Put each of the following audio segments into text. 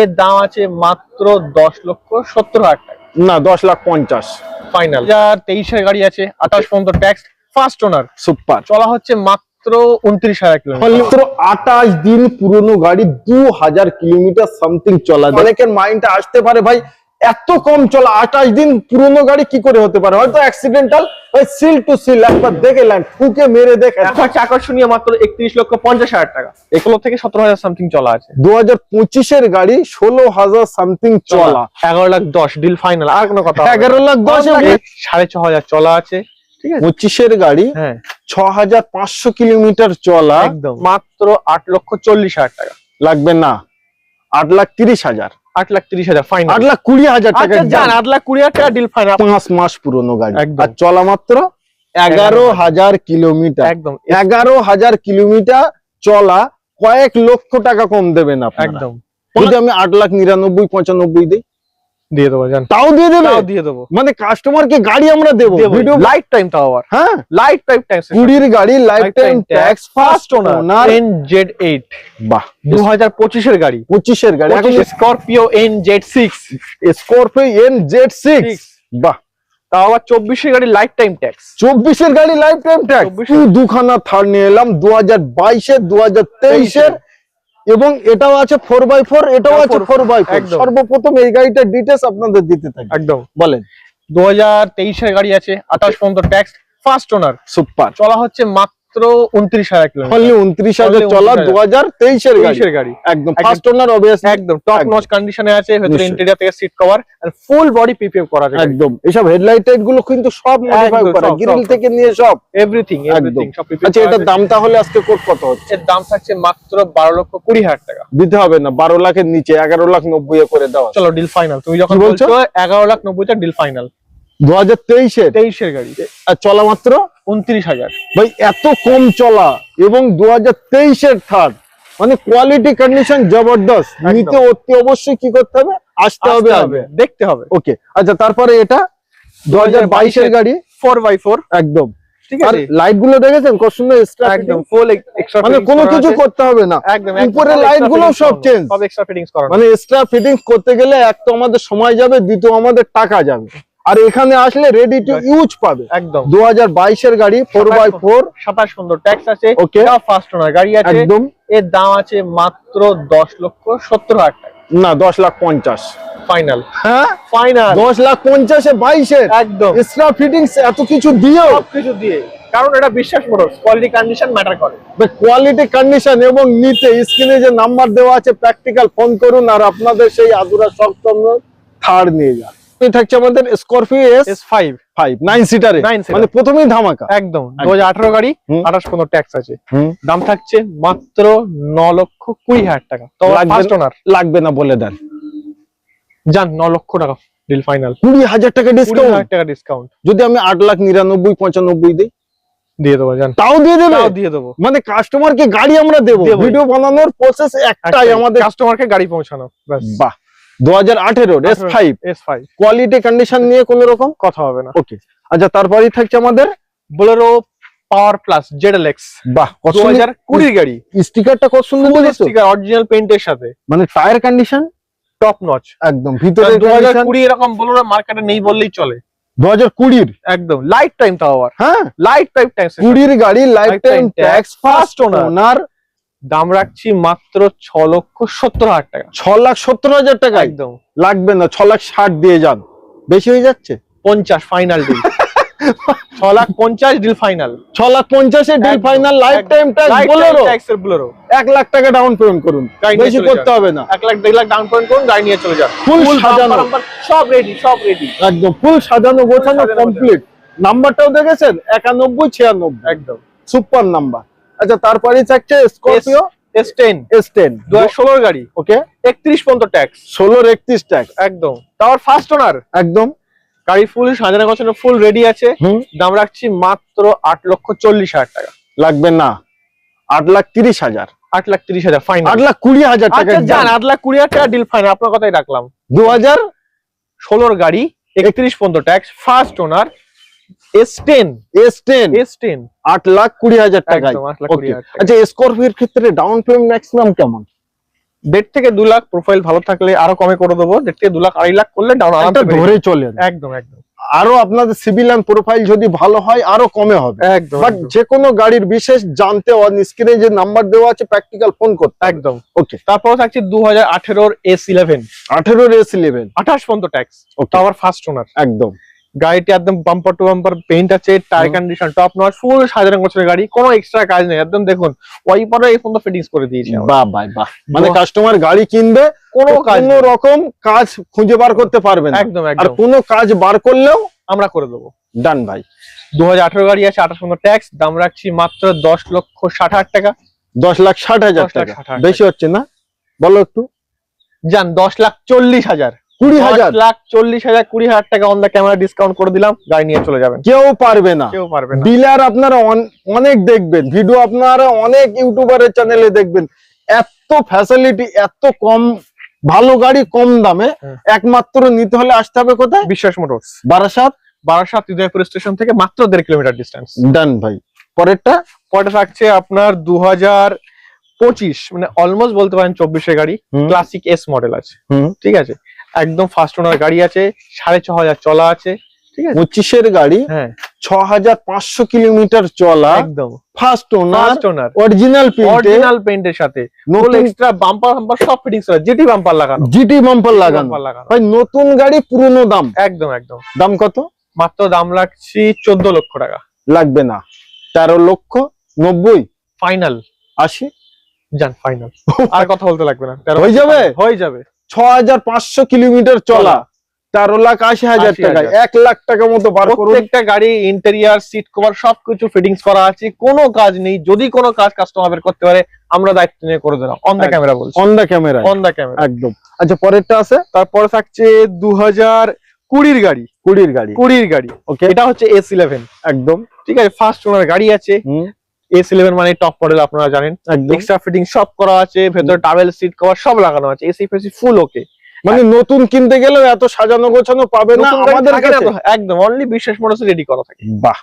এর দাম আছে মাত্র 10,70,000 টাকা। না 10,50,000 ফাইনাল। 2023 গাড়ি আছে, 28 পর্যন্ত ট্যাক্স, ফার্স্ট ওনার, সুপার। চলা হচ্ছে মাত্র 29,000 কিলোমিটার। মাত্র 28 দিন পুরনো গাড়ি, 2000 কিলোমিটার সামথিং চলা। অনেকের মাইন্ডে আসতে পারে ভাই এত কম চলা 28 দিন পুরনো গাড়ি কি করে হতে পারে? হয়তো অ্যাক্সিডেন্টাল, ভাই সিল টু সিল একবার দেখে নেন, ঠুকে মেরে দেখে। আকর্ষণীয় মাত্র 31,50,000 টাকা, 16 থেকে 17,000 সামথিং চলা আছে। 2025 এর গাড়ি, 16,000 সামথিং চলা, 11,10,000 ডিল ফাইনাল। আর কোনো কথা? 11,10,000 6,500 চলা আছে, ঠিক আছে। 25 এর গাড়ি, হ্যাঁ 6,500 কিলোমিটার চলা, একদম মাত্র 8,40,000 টাকা। লাগবে না 8,30,000, 8,30,000 ফাইনাল। 8,20,000 টাকা। আচ্ছা জান, 8,20,000 টাকা ডিল ফাইনাল। 5 মাস পুরনো গাড়ি, একদম। আর চলা মাত্র 11,000 কিলোমিটার। একদম 11,000 কিলোমিটার চলা, কয়েক লক্ষ টাকা কম দেবেন আপনারা। একদম। যদি আমি 8,99,95 দিই, দিয়ে দেবো জান, তাও দিয়ে দেবে? তাও দিয়ে দেবো। মানে কাস্টমারকে গাড়ি আমরা দেবো, ভিডিও লাইফ টাইম তাও আবার। হ্যাঁ, লাইফ টাইম ট্যাক্স, 20 গাড়ি, life time tax, first owner. NZ8, বাহ, 2025 এর গাড়ি, 25 এর গাড়ি, এখন স্করপিও NZ6, স্করপিও NZ6, বাহ। তাও আবার 24 এর গাড়ি, লাইফ টাইম ট্যাক্স। 24 এর গাড়ি, লাইফ টাইম ট্যাক্স। দুখানা থার নিয়ে এলাম, 2022 এর, 2023 এর, এবং এটাও আছে 4x4, এটাও আছে 4x4। সর্বপ্রথম এই গাড়িটার ডিটেইলস আপনাদের দিতে থাকি। একদম বলেন। 2023 এর গাড়ি আছে, 28 পর্যন্ত ট্যাক্স, ফার্স্ট ওনার, সুপার। চলা হচ্ছে মাত্র 29,000 কিলোমিটার। অনলি 29,000 চলা, 2023 এর গাড়ি, একদম ফার্স্ট ওনার, অবভিয়াসলি একদম টপ নচ কন্ডিশনে আছে। ভেতরে ইন্টেরিয়র থেকে সিট কভার আর ফুল বডি পিপিএফ করা আছে একদম। এসব হেডলাইট টাইট গুলো কিন্তু সব মডিফাই করা, গ্রিল থেকে নিয়ে সব, এভরিথিং সব পিপিএফ। আচ্ছা, এটার দাম তাহলে আজকে কোট কত হচ্ছে? এর দাম থাকছে মাত্র 12,20,000 টাকা। দিতে হবে না, 12 লাখের নিচে 11,90,000 এ করে দাও। চলো ডিল ফাইনাল। তুমি যখন বলছো 11,90,000 টা ডিল ফাইনাল। 2023 এর, 23 এর গাড়ি, আর চলা মাত্র 29,000। ভাই এত কম চলা এবং 2023 এর থার্ড, মানে কোয়ালিটি কন্ডিশন জবরদস্ত। নিতে অতি অবশ্যই কি করতে হবে? আসতে হবে, দেখতে হবে। ওকে। আচ্ছা, তারপরে এটা 2022 এর গাড়ি, 4x4, একদম, ঠিক আর আছে। লাইট গুলো দেখেছেন কত সুন্দর, একদম ফুল এক্সট্রা, মানে কোনো কিছু করতে হবে না। একদম উপরে লাইট গুলো সব চেঞ্জ, সব এক্সট্রা ফিটিংস করা। মানে এক্সট্রা ফিটিংস করতে গেলে এক তো আমাদের সময় যাবে, দ্বিতীয় আমাদের টাকা যাবে। আর এখানে আসলে রেডি টু ইউজ পাবে। একদম 2022 এর গাড়ি, 4x4, 27 পর্যন্ত ট্যাক্স আছে। ওকে, ফার্স্ট ওনার গাড়ি আছে, একদম। এর দাম আছে মাত্র 10,70,000 টাকা। না 10,50,000 ফাইনাল। হ্যাঁ ফাইনাল 10,50,000 এ 22 এর, একদম এক্সট্রা ফিটিংস এত কিছু দিয়েও, সবকিছু দিয়ে, কারণ এটা বিশ্বাস মোটরস, কোয়ালিটি কন্ডিশন ম্যাটার করে। কোয়ালিটি কন্ডিশন এবং নিতে স্ক্রিনে যে নাম্বার দেওয়া আছে, প্র্যাকটিক্যাল ফোন করুন আর আপনাদের সেই আদুরা শক্তম থার নিয়ে যান। এই থাকছে আমাদের স্করপিও S5 9 সিটারে, মানে প্রথমেই ধামাকা। একদম 2018 গাড়ি, 28 পর্যন্ত ট্যাক্স আছে। দাম থাকছে মাত্র 9,20,000 টাকা। তো ফার্স্ট ওনার, লাগবে না বলে দেন জান, 9 লক্ষ টাকা ডিল ফাইনাল। 20,000 টাকা ডিসকাউন্ট, 20,000 টাকা ডিসকাউন্ট। যদি আমি 8,99,95 দিই, দিয়ে দেবো জান, তাও দিয়ে দেবে? তাও দিয়ে দেবো। মানে কাস্টমারকে গাড়ি আমরা দেবো, ভিডিও বানানোর প্রসেস একটাই আমাদের, কাস্টমারকে গাড়ি পৌঁছানো, বাস। বাহ। 2018 S5 কোয়ালিটি কন্ডিশন নিয়ে কোনো রকম কথা হবে না। ওকে। আচ্ছা, তারপরেই থাকছে আমাদের বোলেরো পাওয়ার প্লাস ZLX, বাহ, 2020 গাড়ি। স্টিকারটা কত সুন্দর দিয়েছো, স্টিকার অরিজিনাল পেইন্টের সাথে, মানে টায়ার কন্ডিশন টপ নচ একদম। ভিতরে 2020 এরকম বোলেরো মার্কেটে নেই বললেই চলে। 2020 একদম লাইফ টাইম তাও আবার। হ্যাঁ, লাইফ টাইম ট্যাক্স, 20 গাড়ি, life time tax, first owner. দাম রাখছি মাত্র 6,70,000 টাকা। 6,70,000 টাকা একদম লাগবে না, 6,60,000 দিয়ে যান, বেশি হয়ে যাচ্ছে। 50 ফাইনাল ডিল, 6,50,000 ডিল ফাইনাল, 6,50,000 এর deal final, lifetime tax Bolero, 1 lakh টাকা ডাউন পেমেন্ট করুন, বেশি করতে হবে না। 1 লাখ 1.5 লাখ ডাউন পেমেন্ট করুন, গাড়ি নিয়ে চলে যান। ফুল সাজানো, সব রেডি, সব রেডি, একদম ফুল সাজানো গোছানো কমপ্লিট। নাম্বারটাও দেখেছেন 9196, একদম সুপার নাম্বার। আচ্ছা, তারপরে থাকছে স্করপিও S10, 2016 গাড়ি, ওকে, 31 পর্যন্ত ট্যাক্স, 16-31 ট্যাক্স, একদম। তাও ফার্স্ট ওনার, একদম। গাড়ি ফুল সাজানো গোছানো, ফুল রেডি আছে। দাম রাখছি মাত্র 8,40,000 টাকা। লাগবে না 8,30,000, 8,30,000 ফাইনাল। 8,20,000 টাকা জান, 8,20,000 টাকা ডিল ফাইনাল, আপনার কথাই রাখলাম। 2016 গাড়ি, 31 পর্যন্ত ট্যাক্স, ফার্স্ট ওনার, S10 8,20,000 টাকা। একদম 8,20,000 টাকা। আচ্ছা, স্করপিওর ক্ষেত্রে ডাউন পেমেন্ট ম্যাক্সিমাম কেমন? 1.5 থেকে 2 লাখ প্রোফাইল ভালো থাকলে আরো কমে করে দেবো। 1.5 থেকে 2 লাখ 2.5 লাখ করলে ডাউন আরামসে ধরে চলে একদম একদম। আরো আপনাদের সিভিল এন্ড প্রোফাইল যদি ভালো হয় আরো কমে হবে একদম। বাট যে কোনো গাড়ির বিশেষ জানতে অন স্ক্রিনে যে নাম্বার দেওয়া আছে প্র্যাকটিক্যাল ফোন করতে একদম। ওকে। তারপর থাকছে 2018 S11 18 S11 28 পর্যন্ত ট্যাক্স, ওকে আবার ফার্স্ট ওনার একদম। গাড়িটি একদম বাম্পার টু বাম্পার পেইন্ট আছে, টায়ার কন্ডিশন টপ নচ, ফুল সাজানো গোছানো গাড়ি, কোনো এক্সট্রা কাজ নেই একদম। দেখুন ওয়াইপারও এই পর্যন্ত ফিটিংস করে দিয়েছি আমরা। বাহ বাহ বাহ, মানে কাস্টমার গাড়ি কিনবে কোনো কাজ কোনো নেই। রকম কাজ খুঁজে বার করতে পারবে না একদম আর একদম, কোনো কাজ বার করলেও আমরা করে দেবো। ডান ভাই। 2018 গাড়ি আছে, 28 পর্যন্ত ট্যাক্স, দাম রাখছি মাত্র 10,60,000 টাকা। 10,60,000 টাকা 10,60,000 বেশি হচ্ছে না? বলো একটু। জান 10,40,000 20,000 10,40,000 20,000 টাকা অন দা ক্যামেরা ডিসকাউন্ট করে দিলাম, গাড়ি নিয়ে চলে যাবেন। কেউ পারবে না, কেউ পারবে না। ডিলার আপনারা অনেক দেখবেন ভিডিও, আপনারা অনেক ইউটিউবারের চ্যানেলে দেখবেন, এত ফ্যাসিলিটি, এত কম ভালো গাড়ি কম দামে। একমাত্র নিতে হলে আসতে হবে কোথায়? বিশ্বাস মোটরস, বারাসাত। বারাসাত উদয়পুর স্টেশন থেকে মাত্র 1.5 কিলোমিটার ডিস্টেন্স। ডান ভাই। পরেরটা পরে থাকছে আপনার 2025 মানে অলমোস্ট বলতে পারেন 24 গাড়ি, ক্লাসিক এস মডেল আছে, ঠিক আছে, একদম ফার্স্ট ওনার গাড়ি আছে, 6,500 চলা আছে, ঠিক আছে। 25 গাড়ি, হ্যাঁ 6,500 কিলোমিটার চলা, একদম ফার্স্ট ওনার, ওনার, অরিজিনাল অরিজিনাল পেইন্টের সাথে ফুল এক্সট্রা বাম্পার বাম্পার সব ফিটিংস করা, জিটি বাম্পার লাগানো, জিটি বাম্পার লাগানো ভাই। নতুন গাড়ি পুরনো দাম, একদম একদম। দাম কত? মাত্র দাম রাখছি 14 লক্ষ টাকা। লাগবে না, 13,90,000 ফাইনাল 80 জান, ফাইনাল আর কথা বলতে লাগবে না। হয়ে যাবে? হয়ে যাবে। 6,500 কিলোমিটার চলা, 13,80,000 টাকা, 1 লাখ টাকা মতো বার করুন। প্রত্যেকটা গাড়ি ইন্টেরিয়ার, সিট কভার সবকিছু ফিটিংস করা আছে, কোনো কাজ নেই। যদি কোনো কাজ কাস্টমার বের করতে পারে আমরা দায়িত্ব নিয়ে করে দিলাম, অন দা ক্যামেরা বলছি, on the camera, on the camera একদম। আচ্ছা পরেরটা আছে, তারপরে থাকছে 2020 গাড়ি, 20 গাড়ি, ওকে। এটা হচ্ছে S11 একদম ঠিক আছে, ফার্স্ট ওনার গাড়ি আছে। S11 মানে টপ মডেল, আপনারা জানেন, একদম। এক্সট্রা ফিটিং সব করা আছে, ভেতরে টাওয়েল, সিট কভার সব লাগানো আছে, এসি ফেসি ফুল ওকে। মানে নতুন কিনতে গেলেও এত সাজানো গোছানো পাবে না আমাদের কাছে, একদম অনলি বিশ্বাস মোটরস রেডি করা থাকে। বাহ।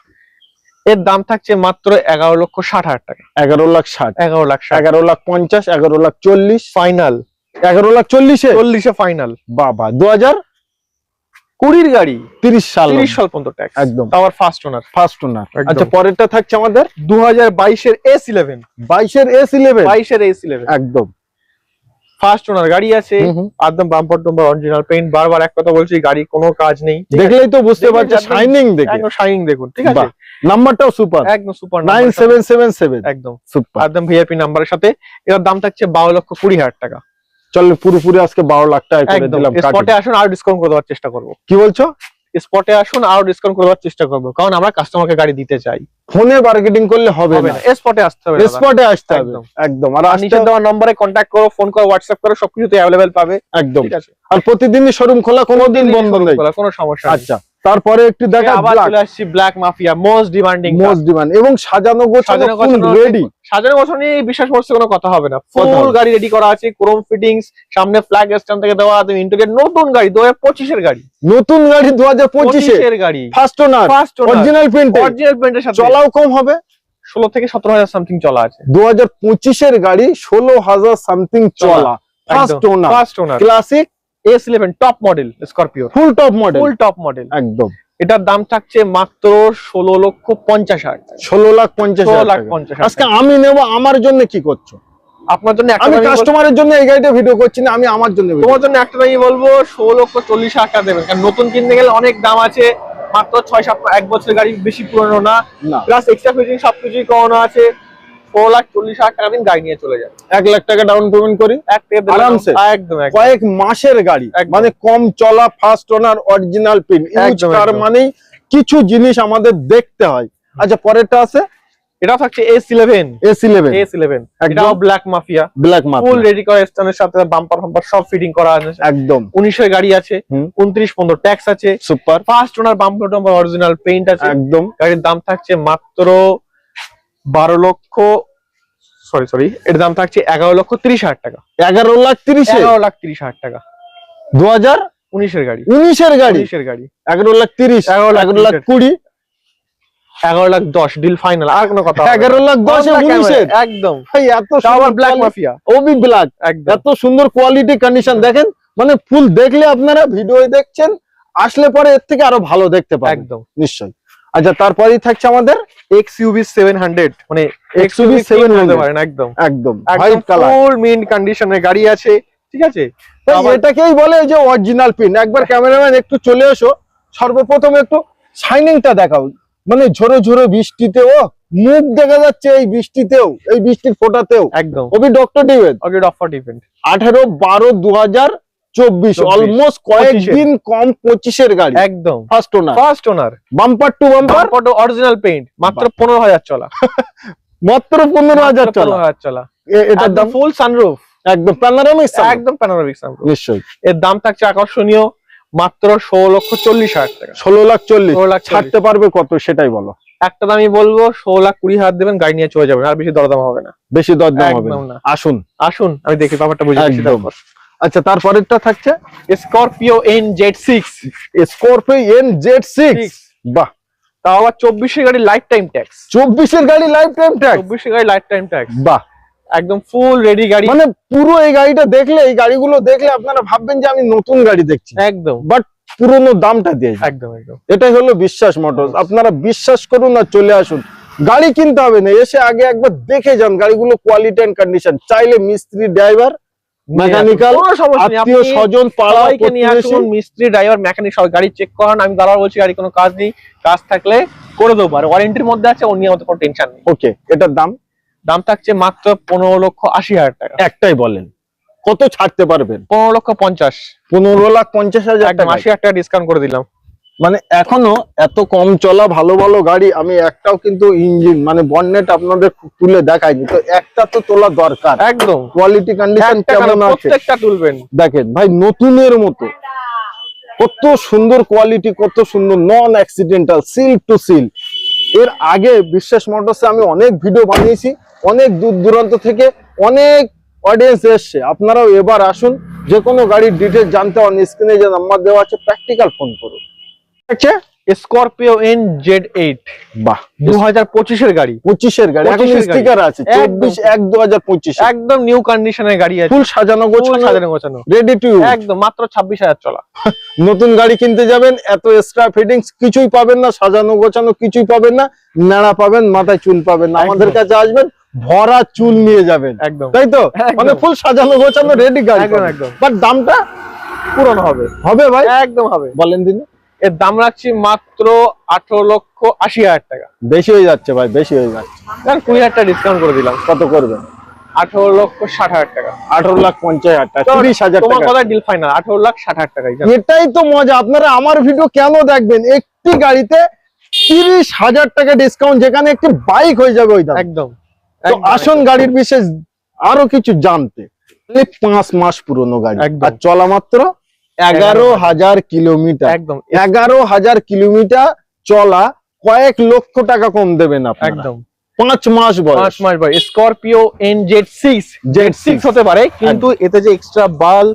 এর দাম থাকছে মাত্র 11,60,000 টাকা। 11,60,000, 11,60,000, 11,50,000, 11,40,000 ফাইনাল। 11,40,000 40 ফাইনাল। বাবা। 2020 গাড়ি 30 সাল 30 সাল পর্যন্ত ট্যাক্স, একদম। তাও ফার্স্ট ওনার, ফার্স্ট ওনার। একদম। আচ্ছা পরেরটা থাকছে আমাদের 2022 এর S11, 22 এর S11 একদম ফার্স্ট ওনার গাড়ি আছে, একদম বাম্পার টম্পার অরিজিনাল পেইন্ট। বারবার এক কথা বলছি, গাড়ি কোনো কাজ নেই, দেখলেই তো বুঝতে পারছে, শাইনিং দেখে একদম শাইনিং দেখুন, ঠিক আছে। নাম্বারটাও সুপার, একদম সুপার 9777, একদম সুপার, একদম ভিআইপি নাম্বারের সাথে। এর দাম থাকছে 12,20,000 টাকা। চল পুরোপুরি আজকে 12 লাখ টাকা করে দিলাম। স্পটে আসুন, আরো ডিসকাউন্ট করে দেওয়ার চেষ্টা করব। কি বলছো? স্পটে আসুন, আরো ডিসকাউন্ট করে দেওয়ার চেষ্টা করব, কারণ আমরা কাস্টমারকে গাড়ি দিতে চাই। ফোনে মার্কেটিং করলে হবে না, স্পটে আসতে হবে, স্পটে আসতে হবে, একদম। আর নিচে দেওয়া নম্বরে কন্ট্যাক্ট করো, ফোন করো, হোয়াটসঅ্যাপ করো, সবকিছুতে অ্যাভেলেবেল পাবে, একদম। ঠিক আছে। আর প্রতিদিনই শোরুম খোলা, কোনোদিন বন্ধ নেই, কোনো সমস্যা নেই। আচ্ছা তারপরে একটু দেখা, আবার চলে আসছি ব্ল্যাক মাফিয়া, মোস্ট ডিমান্ডিং, এবং সাজানো গোছানো রেডি। সাজানো গোছানো নিয়ে বিশ্বাস করছে কোনো কথা হবে না, ফুল গাড়ি রেডি করা আছে, ক্রোম ফিটিংস, সামনে ফ্ল্যাগ স্ট্যান্ড থেকে দেওয়া, তুমি ইন্টেরিয়র নতুন গাড়ি, 2025 এর গাড়ি, নতুন গাড়ি 2025 এর গাড়ি, ফার্স্ট ওনার, অরিজিনাল পেইন্টের সাথে, চলাও কম হবে, 16 থেকে 17,000 সামথিং চলা আছে। 2025 এর গাড়ি 16,000 সামথিং চলা, first owner, classic S11 top model Scorpio, full top model, একদম। এটার দাম থাকছে মাত্র 16,50,000, 16,50,000। আজকে আমি নেব, আমার জন্য কি করছো? আপনার জন্য আমি কাস্টমারের জন্য এই গাড়িটা ভিডিও করছি না, আমি আমার জন্য, তোমার জন্য একটা দামই বলবো, 16,40,000 টাকা দেবেন, কারণ নতুন কিনতে গেলে অনেক দাম আছে। মাত্র 6-7 1 বছরের গাড়ি, বেশি পুরনো না, প্লাস এক্সট্রা ফিটিং সবকিছুই করানো আছে। 16,40,000 টাকা দিন, গাড়ি নিয়ে চলে যাবে। 1 লাখ টাকা ডাউন পেমেন্ট করি আরামসে, একদম কয়েক মাসের গাড়ি, মানে কম চলা, first owner, original pin use কার, মানে কিছু জিনিস আমাদের দেখতে হয়। আচ্ছা পরেরটা আছে, এটা থাকছে S11, এটাও ব্ল্যাক মাফিয়া, ফুল রেডি করা স্ট্যান্ডের সাথে বাম্পার ফাম্পার সব ফিটিং করা আছে, একদম। 19 এর গাড়ি আছে, 29 পর্যন্ত ট্যাক্স আছে, super first owner, bumper tamper original paint আছে, একদম। গাড়ির দাম থাকছে মাত্র 12 লক্ষ, সরি এর দাম থাকছে 11,30,000 টাকা। 11,30,000 টাকা 2019 এর গাড়ি, 11,30,000, 11,20,000, 11,10,000 ডিল ফাইনাল, আর কোনো কথা 11,10,000 একদম ভাই এত আবার ব্ল্যাক মাফিয়া ওবি ব্ল্যাক, একদম এত সুন্দর কোয়ালিটি কন্ডিশন দেখেন, মানে ফুল দেখলে আপনারা ভিডিও দেখছেন, আসলে পরে এর থেকে আরো ভালো দেখতে পাবেন একদম নিশ্চয়ই। আচ্ছা তারপরেই থাকছে আমাদের XUV 700, মানে XUV 700 পারেন একদম একদম একদম হোয়াইট কালার, ফুল মিন্ট কন্ডিশনের গাড়ি আছে, ঠিক আছে। এটাকেই বলে যে অরিজিনাল পিন। একবার ক্যামেরাম্যান একটু চলে এসো, সর্বপ্রথম একটু শাইনিংটা দেখাও, মানে ঝোড়ো ঝোড়ো বৃষ্টিতেও মুখ দেখা যাচ্ছে, এই বৃষ্টিতেও, এই বৃষ্টির ফোঁটাতেও একদম ওবি ডক্টর ডিভেন ওকে অফার ডিপেন্ড 18/12/2024 অলমোস্ট কয়েকদিন কম 25-এর গাড়ি একদম first owner bumper to bumper original paint, মাত্র 15,000 চলা, মাত্র 15,000 চলা, 15,000 চলা। এটার দাম ফুল সানরুফ, একদম প্যানোরামিক, একদম প্যানোরামিক সানরুফ নিশ্চয়ই। এর দাম থাকছে আকর্ষণীয় মাত্র 16,40,000 টাকা। 16,40,000 ছাড়তে পারবে কত সেটাই বলো। একটা দামই বলবো, 16,20,000 দেবেন, গাড়ি নিয়ে চলে যাবেন, আর বেশি দরদাম হবে না, বেশি দরদাম হবে একদম না। না। আসুন আসুন আমি দেখি ব্যাপারটা বুঝে দিচ্ছি। একদম। আচ্ছা তারপরেরটা থাকছে স্করপিও NZ6, স্করপিও NZ6, বাহ, তাও আবার 24-এর গাড়ি লাইফ টাইম ট্যাক্স, 24-এর গাড়ি লাইফ টাইম ট্যাক্স, 24-এর গাড়ি লাইফ টাইম ট্যাক্স, বাহ, একদম ফুল রেডি গাড়ি, মানে পুরো এই গাড়িটা দেখলে, এই গাড়িগুলো দেখলে আপনারা ভাববেন যে আমি নতুন গাড়ি দেখছি, একদম বাট পুরনো দামটা দিয়ে একদম একদম এটাই হলো বিশ্বাস মোটরস। আপনারা বিশ্বাস করুন আর চলে আসুন, গাড়ি কিনতে হবে না, এসে আগে একবার দেখে যান গাড়িগুলো কোয়ালিটি এন্ড কন্ডিশন। চাইলে মিস্ত্রি, ড্রাইভার, মেকানিক্যাল, আত্মীয় স্বজন, পাড়া প্রতিবেশী, মিস্ত্রি, ড্রাইভার, মেকানিক সব গাড়ি চেক করান। আমি বারবার বলছি গাড়ি কোনো কাজ নেই, কাজ থাকলে করে দেবো, আর ওয়ারেন্টির মধ্যে আছে, অন্য মতো কোনো টেনশন নেই। ওকে, এটার দাম থাকছে মাত্র 15,80,000 টাকা। একটাই বলেন কত ছাড়তে পারবেন? 15,50,000, 15,50,000 একদম টাকা, 80,000 টাকা ডিসকাউন্ট করে দিলাম। মানে এখনো এত কম চলা ভালো ভালো গাড়ি আমি একটাও কিন্তু ইঞ্জিন মানে বনেট আপনাদের তুলে দেখাইনি, তো একটা তো তোলা দরকার। একদম কোয়ালিটি কন্ডিশন কেমন আছে প্রত্যেকটা তুলবেন, দেখেন ভাই, নতুনের মতো, কত সুন্দর কোয়ালিটি, কত সুন্দর, নন অ্যাক্সিডেন্টাল, সিল টু সিল। এর আগে বিশ্বাস মোটরসে আমি অনেক ভিডিও বানিয়েছি, অনেক দূর দূরান্ত থেকে অনেক অডিয়েন্স এসছে। আপনারাও এবার আসুন, যে কোনো গাড়ির ডিটেইলস জানতে অন স্ক্রিনে যে নাম্বার দেওয়া আছে প্র্যাকটিক্যাল ফোন করুন। আচ্ছা স্করপিও NZ8, বাহ, 2025-এর গাড়ি, 25-এর গাড়ি, এখন 25-এর স্টিকার আছে 24/1/2025, একদম নিউ কন্ডিশনের গাড়ি আছে, ফুল সাজানো গোছানো, রেডি টু ইউজ, একদম মাত্র 26,000 চলা। নতুন গাড়ি কিনতে যাবেন, এত এক্সট্রা ফিটিংস কিছুই পাবেন না, সাজানো গোছানো কিছুই পাবেন না, নাড়া পাবেন, মাথায় চুল পাবেন না, আমাদের কাছে আসবেন ভরা চুল নিয়ে যাবেন, একদম তাই তো, মানে ফুল সাজানো গোছানো রেডি গাড়ি, একদম একদম। বাট দামটা পুরনো হবে ভাই, একদম হবে। বলেন দিন। এর দাম রাখছি মাত্র 18,80,000 টাকা। বেশি হয়ে যাচ্ছে ভাই, বেশি হয়ে যাচ্ছে, 20,000 টাকা ডিসকাউন্ট করে দিলাম। কত করবেন? 18,60,000 টাকা, 18,50,000 টাকা, 30,000 তোমার টাকা। কথা ডিল ফাইনাল 18,60,000 টাকাই। এটাই তো মজা, আপনারা আমার ভিডিও কেন দেখবেন? একটি গাড়িতে 30,000 টাকা ডিসকাউন্ট, যেখানে একটি বাইক হয়ে যাবে ওই দাম। একদম। তো আসুন গাড়ির বিশেষ আরো কিছু জানতে। 5 মাস পুরনো গাড়ি, আর চলা মাত্র 11,000 কিলোমিটার, একদম 11,000 কিলোমিটার চলা, কয়েক লক্ষ টাকা কম দেবেন আপনারা। একদম 5 মাস বয়স, 5 মাস বয়স। স্করপিও NZ6 হতে পারে, কিন্তু এতে যে এক্সট্রা বাল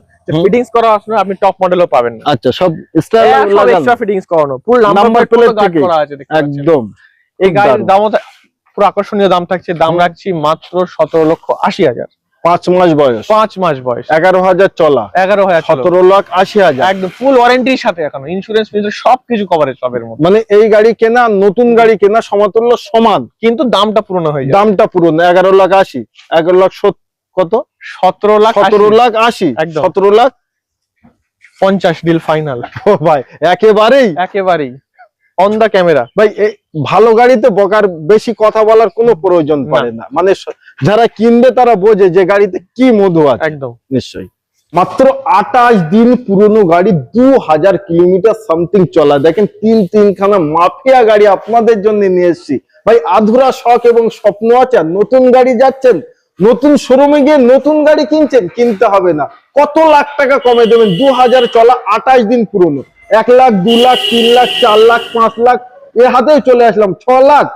ফিটিংস করা আসলে আপনি টপ মডেলও পাবেন না। আচ্ছা, সব এক্সট্রা ফিটিংস করানো, ফুল নাম্বার প্লেট গার্ড করা আছে, একদম। এই গাড়ির দামও পুরো আকর্ষণীয় দাম থাকছে। দাম রাখছি মাত্র 17,80,000। 5 মাস বয়স, 5 মাস বয়স, 11,000 চলা, 11,000, 17,80,000, একদম ফুল ওয়ারেন্টির সাথে, এখনো ইন্স্যুরেন্স সবকিছু কভারেজ সবের মধ্যে। মানে এই গাড়ি কেনা নতুন গাড়ি কেনা সমতুল্য সমান, কিন্তু দামটা পুরনো হয়ে যায়। দামটা পুরনো, 11,80,000, 11,70,000 কত, 17,80,000, একদম 17,50,000 ডিল ফাইনাল। ও ভাই, একেবারেই অন দা ক্যামেরা ভাই। ভালো গাড়িতে বকার বেশি কথা বলার কোনো প্রয়োজন পড়ে না, মানে যারা কিনবে তারা বোঝে যে গাড়িতে কি মধু আছে। একদম নিশ্চয়ই। মাত্র 28 দিন পুরনো গাড়ি, 2,000 কিলোমিটার সামথিং চলা, দেখেন তিনখানা মাফিয়া গাড়ি আপনাদের জন্য নিয়ে এসেছি ভাই। আধুরা শখ এবং স্বপ্ন আছে, নতুন গাড়ি যাচ্ছেন, নতুন শোরুমে গিয়ে নতুন গাড়ি কিনছেন, কিনতে হবে না, কত লাখ টাকা কমে দেবেন। 2,000 চলা, 28 দিন পুরনো, 1 লাখ, 2 লাখ, 3 লাখ, 4 লাখ, 5 লাখ, এর হাতেও চলে আসলাম 6 লাখ,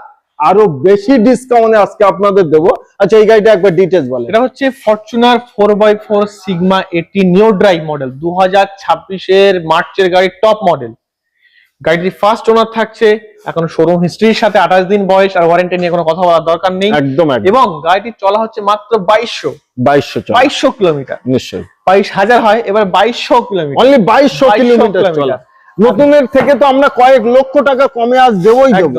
আরো বেশি ডিসকাউন্টে আজকে আপনাদের দেবো। আচ্ছা, এই গাড়িটা একবার ডিটেইলস বলেন। এটা হচ্ছে Fortuner 4x4 sigma 80 new drive model, 2026 এর মার্চের গাড়ি, টপ মডেল। গাড়িটি ফার্স্ট ওনার থাকছে, এখন শোরুম হিস্ট্রির সাথে 28 দিন বয়স, আর ওয়ারেন্টি নিয়ে কোনো কথা বলার দরকার নেই। একদম এবং গাড়িটি চলা হচ্ছে মাত্র 2200 কিলোমিটার। নিশ্চয়ই 22,000 হয়, এবার 2200 কিলোমিটার, অনলি 2200 কিলোমিটার চলা। নতুনের থেকে তো আমরা কয়েক লক্ষ টাকা কমে আজ দেবই দেব।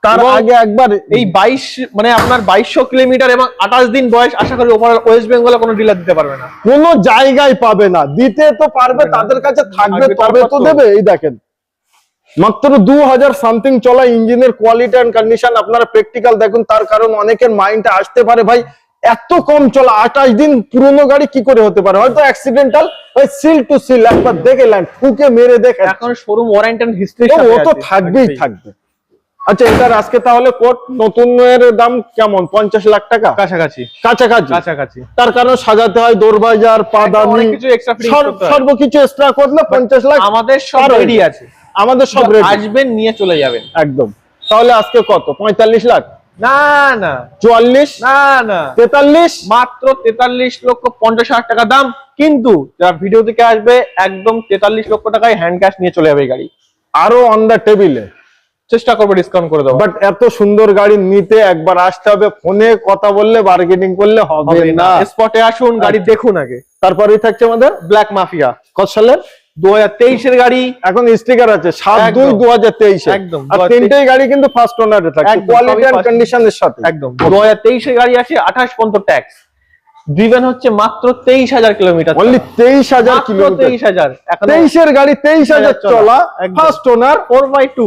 তার আগে একবার এই 22 মানে আপনার 2200 কিলোমিটার এবং 28 দিন বয়স, আশা করি ওভারঅল ওয়েস্ট বেঙ্গলে কোনো ডিলার দিতে পারবে না, কোনো জায়গায় পাবে না। দিতে তো পারবে, তাদের কাছে থাকবে তবে তো দেবে। এই দেখেন মাত্র 2000 সামথিং চলা, ইঞ্জিনের কোয়ালিটি এন্ড কন্ডিশন আপনারা প্র্যাকটিক্যাল দেখুন। তার কারণ অনেকের মাইন্ডে আসতে পারে ভাই এত কম চলা 28 দিন পুরনো গাড়ি কি করে হতে পারে, হয়তো অ্যাক্সিডেন্টাল, ওই সিল টু সিল একবার দেখে নেন, ঠুকে মেরে দেখে। এখন শোরুম ওয়ারেন্টি এন্ড হিস্ট্রি ও তো থাকবেই থাকবে। আচ্ছা এটার আজকে তাহলে কোট নতুন এর দাম কেমন? 50 লাখ টাকা কাছাকাছি। তার কারণ সাজাতে হয়, দরবাজার, পাদানি, সর্বকিছু এক্সট্রা করলে 50 লাখ। আমাদের সব রেডি আছে, আমাদের সব রেডি, আসবেন নিয়ে চলে যাবেন একদম। তাহলে আজকে কত? 45 লাখ? না না 44? না না 43? মাত্র 43,50,000 টাকা দাম। কিন্তু যারা ভিডিও থেকে আসবে একদম 43 লক্ষ টাকায় হ্যান্ড ক্যাশ নিয়ে চলে যাবে গাড়ি। আরো অন দা টেবিলে চেষ্টা করবো ডিসকাউন্ট করে দেবো। বাট এত সুন্দর গাড়ি নিতে একবার আসতে হবে, ফোনে কথা বললে বার্গেনিং করলে হবে না। স্পটে আসুন, গাড়ি দেখুন আগে। তারপরেই থাকছে আমাদের ব্ল্যাক মাফিয়া। কত সালের? 2023 এর গাড়ি। এখন স্টিকার আছে 7/2/2023 একদম। আর তিনটেই গাড়ি কিন্তু ফার্স্ট ওনারে থাকছে, কোয়ালিটি এন্ড কন্ডিশনের সাথে। একদম 2023 এর গাড়ি আছে, 28 পর্যন্ত ট্যাক্স। ড্রিভেন হচ্ছে মাত্র 23,000 কিলোমিটার। Only 23,000 kilometre. 23,000 এখন 23 এর গাড়ি 23,000 চলা, ফার্স্ট ওনার, 4x2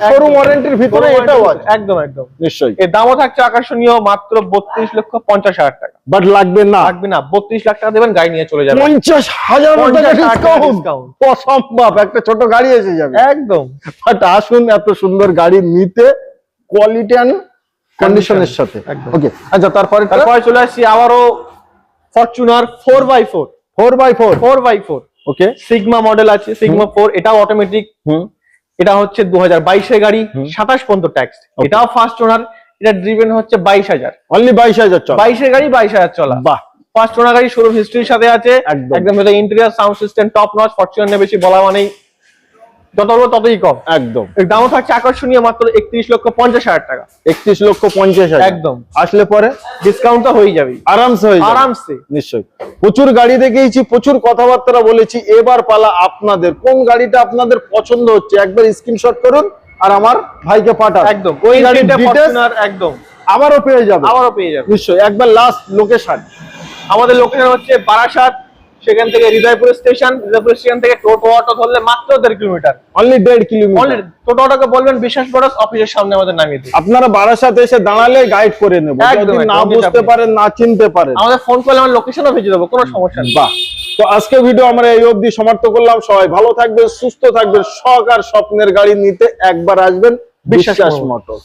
শোরুম ওয়ারেন্টির ভিতরে এটাও আছে। একদম একদম নিশ্চয়ই। এর দামও থাকছে আকর্ষণীয়, মাত্র 32,50,000 টাকা। বাট লাগবে না, 32 লাখ টাকা দেবেন, গাড়ি নিয়ে চলে যাবে। 50,000 টাকা ডিসকাউন্ট, অসম্ভব। একটা ছোট গাড়ি এসে যাবে একদম। বাট আসুন এত সুন্দর গাড়ি নিতে, কোয়ালিটি এন্ড কন্ডিশনের সাথে। ওকে আচ্ছা তারপরে চলে আসছি আবারও ফরচুনার 4x4। ওকে সিগমা মডেল আছে, সিগমা 4, এটাও অটোমেটিক। এটা হচ্ছে 2022 এর গাড়ি, 27 পর্যন্ত ট্যাক্স। এটাও ফার্স্ট ওনার, এটা ড্রিভেন হচ্ছে 22,000। অনলি 22,000 চলা, 22 এর গাড়ি 22,000 চলা। বাহ, ফার্স্ট ওনার গাড়ি, শোরুম হিস্ট্রির সাথে আছে একদম। Interior sound system top notch, Fortuner নিয়ে বেশি বলা মানেই যত বলবো ততই কম। একদম। এর দামও থাকছে আকর্ষণীয়, মাত্র 31,50,000 টাকা। 31,50,000 একদম। আসলে পরে ডিসকাউন্ট তো হয়ে যাবে, আরামসে হয়ে যাবে, আরামসে। নিশ্চয়ই। প্রচুর গাড়ি দেখেছি, প্রচুর কথাবার্তা বলেছি, এবার পালা আপনাদের। কোন গাড়িটা আপনাদের পছন্দ হচ্ছে একবার স্ক্রিনশট করুন আর আমার ভাইকে পাঠান। একদম ওই গাড়িটা ফরচুনার একদম আবারও পেয়ে যাবে, নিশ্চয়ই। একবার লাস্ট লোকেশন, আমাদের লোকেশন হচ্ছে বারাসাত, সেখান থেকে হৃদয়পুর স্টেশন থেকে টোটো অটো ধরলে মাত্র 1.5 কিলোমিটার। Only 1.5 kilometre. টোটো অটোকে বলবেন বিশ্বাস ব্রাদার্স অফিসের সামনে আমাদের নামিয়ে দিই। আপনারা বারাসাতে এসে দাঁড়ালে গাইড করে নেব, যদি না বুঝতে পারেন, না চিনতে পারেন, আমাদের ফোন করলে আমরা লোকেশনও ভেজে দেবো, কোনো সমস্যা নেই। বাহ। তো আজকে ভিডিও আমরা এই অবধি সমাপ্ত করলাম। সবাই ভালো থাকবেন, সুস্থ থাকবেন, শখ আর স্বপ্নের গাড়ি নিতে একবার আসবেন বিশ্বাস মোটরস।